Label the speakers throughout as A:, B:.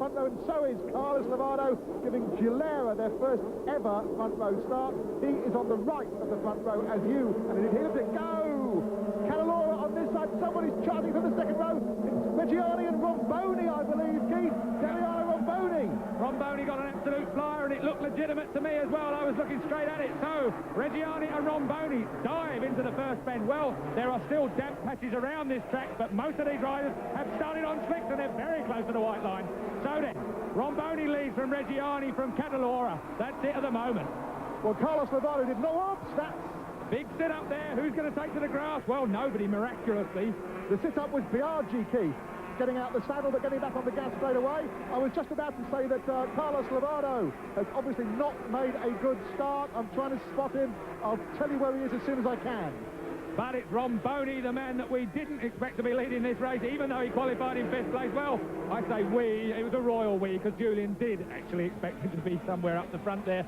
A: front row, and so is Carlos Lovato, giving Gilera their first ever front row start. He is on the right of the front row as you, and he lets it go. Cadalora on this side, somebody's charging from the second row. It's Reggiani and Romboni, I believe, Keith. Deliano Romboni.
B: Romboni got an absolute flyer, and it looked legitimate to me as well. I was looking straight at it. So Reggiani and Romboni dive into the first bend. Well, there are still damp patches around this track, but most of these riders have started on slicks, and they're very close to the white line. So then, Romboni leads from Reggiani from Cadalora. That's it at the moment.
A: Well, Carlos Lovato did not. Oops, that's
B: big sit-up there. Who's going to take to the grass? Well, nobody, miraculously.
A: the sit-up was Biaggi, Keith, getting out the saddle but getting back on the gas straight away. I was just about to say that Carlos Lovato has obviously not made a good start. I'm trying to spot him. I'll tell you where he is as soon as I can.
B: But it's Romboni, the man that we didn't expect to be leading this race, even though he qualified in 5th place. Well, I say we, it was a royal we, because Julian did actually expect him to be somewhere up the front there.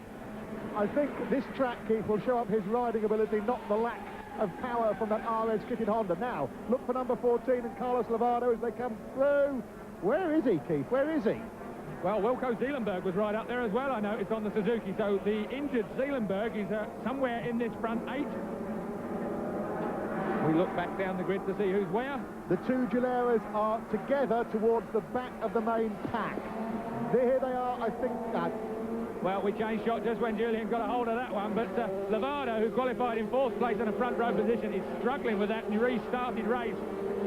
A: I think this track, Keith, will show up his riding ability, not the lack of power from that RS kitted Honda. Now, look for number 14 and Carlos Lovato as they come through. Where is he, Keith? Where is he?
B: Well, Wilco Zeelenberg was right up there as well, I noticed, on the Suzuki. So the injured Zeelenberg is somewhere in this front 8. We look back down the grid to see who's where.
A: The two Gileras are together towards the back of the main pack. Here they are, I think.
B: Well, we changed shot just when Julian got a hold of that one, but Lovato, who qualified in 4th place in a front row position, is struggling with that and restarted race.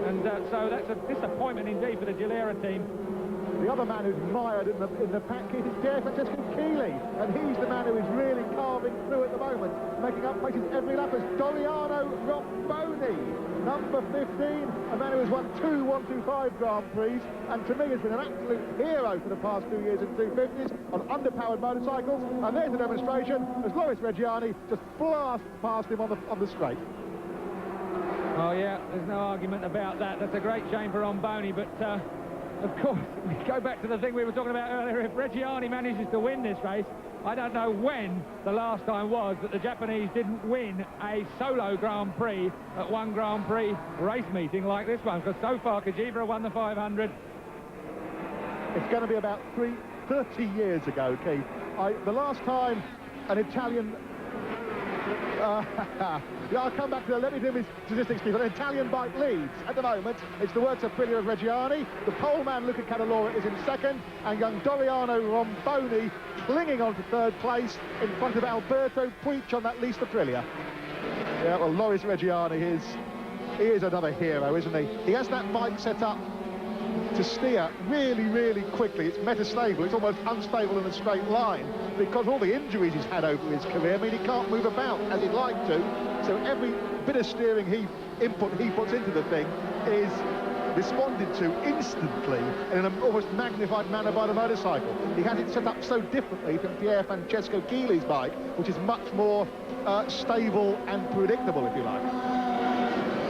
B: And so that's a disappointment indeed for the Gilera team.
A: The other man who's mired in the pack, Keith, is Pierre Francesco Chili, and he's the man who is really carving through at the moment, making up places every lap as Doriano Romboni, number 15, a man who has won 2 125 Grand Prix, and to me has been an absolute hero for the past 2 years in 250s on underpowered motorcycles. And there's a demonstration as Loris Reggiani just blasts past him on the straight.
B: Oh yeah, there's no argument about that. That's a great shame for Romboni, but of course, we go back to the thing we were talking about earlier. If Reggiani manages to win this race, I don't know when the last time was that the Japanese didn't win a solo Grand Prix at one Grand Prix race meeting like this one, because so far Kajivra won the 500.
A: It's going to be about 30 years ago, Keith. The last time an Italian... I'll come back to that. Let me do his statistics, Keith. An Italian bike leads at the moment. It's the works of Aprilia of Reggiani. The pole man, Luca Cadalora, is in 2nd, and young Doriano Romboni clinging on to 3rd place in front of Alberto Puig on that least Aprilia. Yeah, well, Loris Reggiani he is another hero, isn't he? He has that bike set up to steer really, really quickly. It's metastable. It's almost unstable in a straight line because all the injuries he's had over his career mean he can't move about as he'd like to. So every bit of steering input he puts into the thing is responded to instantly in an almost magnified manner by the motorcycle. He has it set up so differently from Pierre Francesco Chili's bike, which is much more stable and predictable, if you like.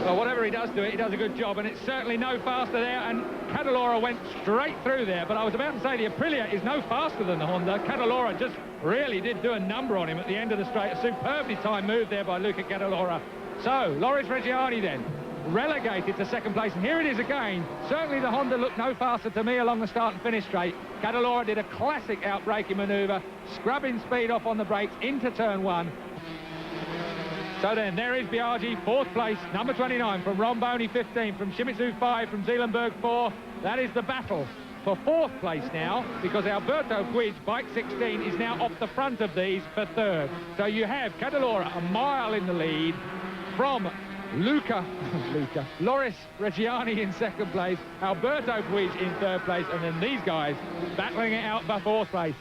B: Well, whatever he does to it, he does a good job, and it's certainly no faster there, and Cadalora went straight through there, but I was about to say the Aprilia is no faster than the Honda. Cadalora just really did do a number on him at the end of the straight. A superbly timed move there by Luca Cadalora. So, Loris Reggiani then, relegated to 2nd place, and here it is again. Certainly the Honda looked no faster to me along the start and finish straight. Cadalora did a classic out-braking manoeuvre, scrubbing speed off on the brakes into turn 1. So then, there is Biaggi, 4th place, number 29 from Romboni, 15 from Shimizu, 5 from Zeelenberg, 4. That is the battle for 4th place now, because Alberto Puig, bike 16, is now off the front of these for 3rd. So you have Cadalora a mile in the lead from Loris Reggiani in 2nd place, Alberto Puig in 3rd place, and then these guys battling it out for 4th place.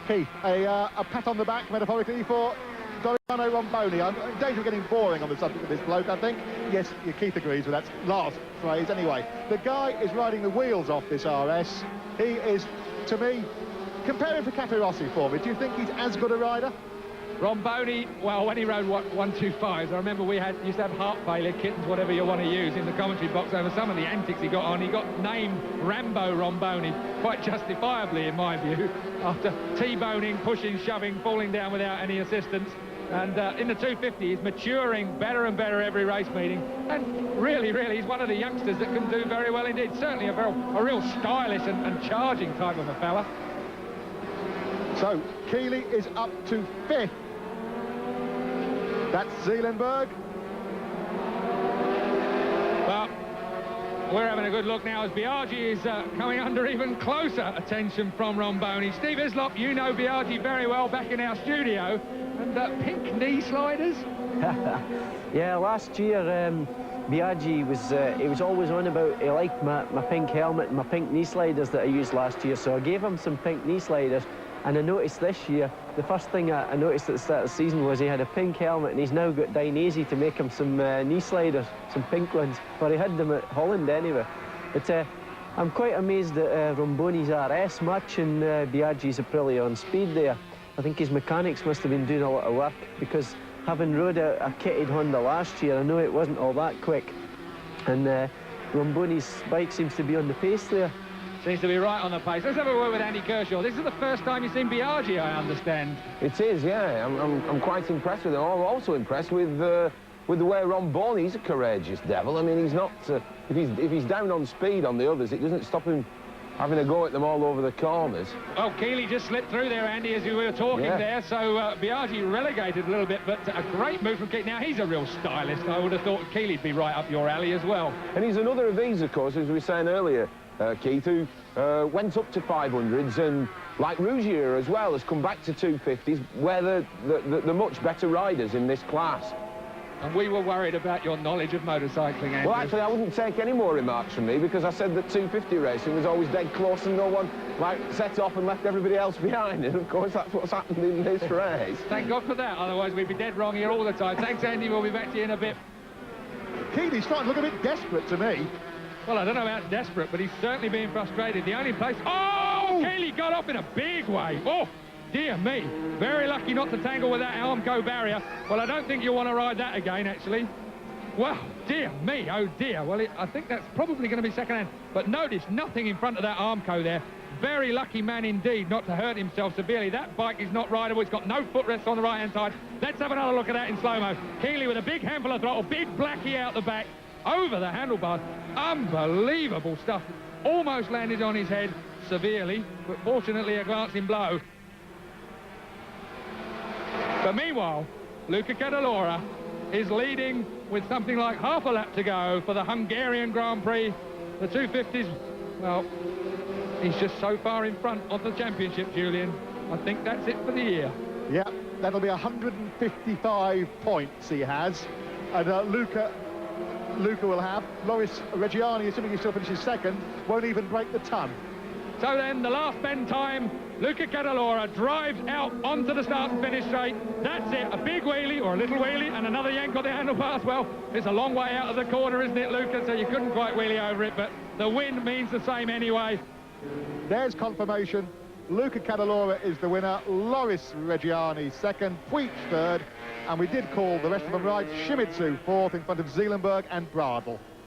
A: Keith, a pat on the back, metaphorically, for Doriano Romboni. I'm in danger of getting boring on the subject of this bloke, I think. Yes, Keith agrees with that last phrase. Anyway, the guy is riding the wheels off this RS. He is, to me, compare him to Cafe Rossi for me. Do you think he's as good a rider?
B: Romboni, well, when he rode 125s, I remember we used to have heart failure kittens, whatever you want to use, in the commentary box over some of the antics he got on. He got named Rambo Romboni, quite justifiably in my view, after T-boning, pushing, shoving, falling down without any assistance. And in the 250, he's maturing better and better every race meeting. And really, he's one of the youngsters that can do very well indeed. Certainly a real stylish and charging type of a fella.
A: So, Keeley is up to 5th. That's Zeelenberg.
B: Well, we're having a good look now as Biaggi is coming under even closer attention from Romboni. Steve Islop, you know Biaggi very well back in our studio. And pink knee sliders?
C: Yeah, last year Biaggi was always on about he liked my pink helmet and my pink knee sliders that I used last year, so I gave him some pink knee sliders. And I noticed this year, the first thing I noticed at the start of the season was he had a pink helmet, and he's now got Dainese to make him some knee sliders, some pink ones, but he had them at Holland anyway. But I'm quite amazed at Romboni's RS much, and Biaggi's Aprilia on speed there. I think his mechanics must have been doing a lot of work, because having rode a kitted Honda last year, I know it wasn't all that quick. And Romboni's bike seems to be on the pace there.
B: Seems to be right on the pace. Let's have a word with Andy Kershaw. This is the first time you've seen Biaggi, I understand.
D: It is, yeah. I'm quite impressed with him. I'm also impressed with the way Romboni. He's a courageous devil. I mean, he's not. If he's down on speed on the others, it doesn't stop him having a go at them all over the corners.
B: Well, Keeley just slipped through there, Andy, as you were talking there. So Biaggi relegated a little bit, but a great move from Keeley. Now, he's a real stylist. I would have thought Keeley'd be right up your alley as well.
D: And he's another of these, of course, as we were saying earlier, Keith, who went up to 500s, and like Rougier as well, has come back to 250s, where the much better riders in this class.
B: And we were worried about your knowledge of motorcycling, Andrew.
D: Well, actually, I wouldn't take any more remarks from me, because I said that 250 racing was always dead close and no one, like, set off and left everybody else behind. And, of course, that's what's happened in this race.
B: Thank God for that, otherwise we'd be dead wrong here all the time. Thanks, Andy. We'll be back to you in a bit.
A: Keeley's starting to look a bit desperate to me.
B: Well, I don't know about desperate, but he's certainly being frustrated. The only place... Oh! Keeley got off in a big way. Oh! Dear me, very lucky not to tangle with that Armco barrier. Well, I don't think you'll want to ride that again, actually. Well, dear me, oh dear. Well, I think that's probably going to be second-hand. But notice nothing in front of that Armco there. Very lucky man indeed not to hurt himself severely. That bike is not rideable. It's got no footrest on the right-hand side. Let's have another look at that in slow-mo. Keeley with a big handful of throttle, big Blackie out the back, over the handlebars. Unbelievable stuff. Almost landed on his head severely, but fortunately a glancing blow. But meanwhile, Luca Cadalora is leading with something like half a lap to go for the Hungarian Grand Prix. The 250s, well, he's just so far in front of the championship, Julian. I think that's it for the year.
A: Yeah, that'll be 155 points he has. And Luca will have. Loris Reggiani, assuming he still finishes second, won't even break the ton.
B: So then, the last bend time, Luca Cadalora drives out onto the start and finish straight. That's it, a big wheelie or a little wheelie and another yank on the handlebars. Well, it's a long way out of the corner, isn't it, Luca? So you couldn't quite wheelie over it, but the win means the same anyway.
A: There's confirmation. Luca Cadalora is the winner. Loris Reggiani second, Puig third, and we did call the rest of them right. Shimizu fourth in front of Zeelenberg and Bradl.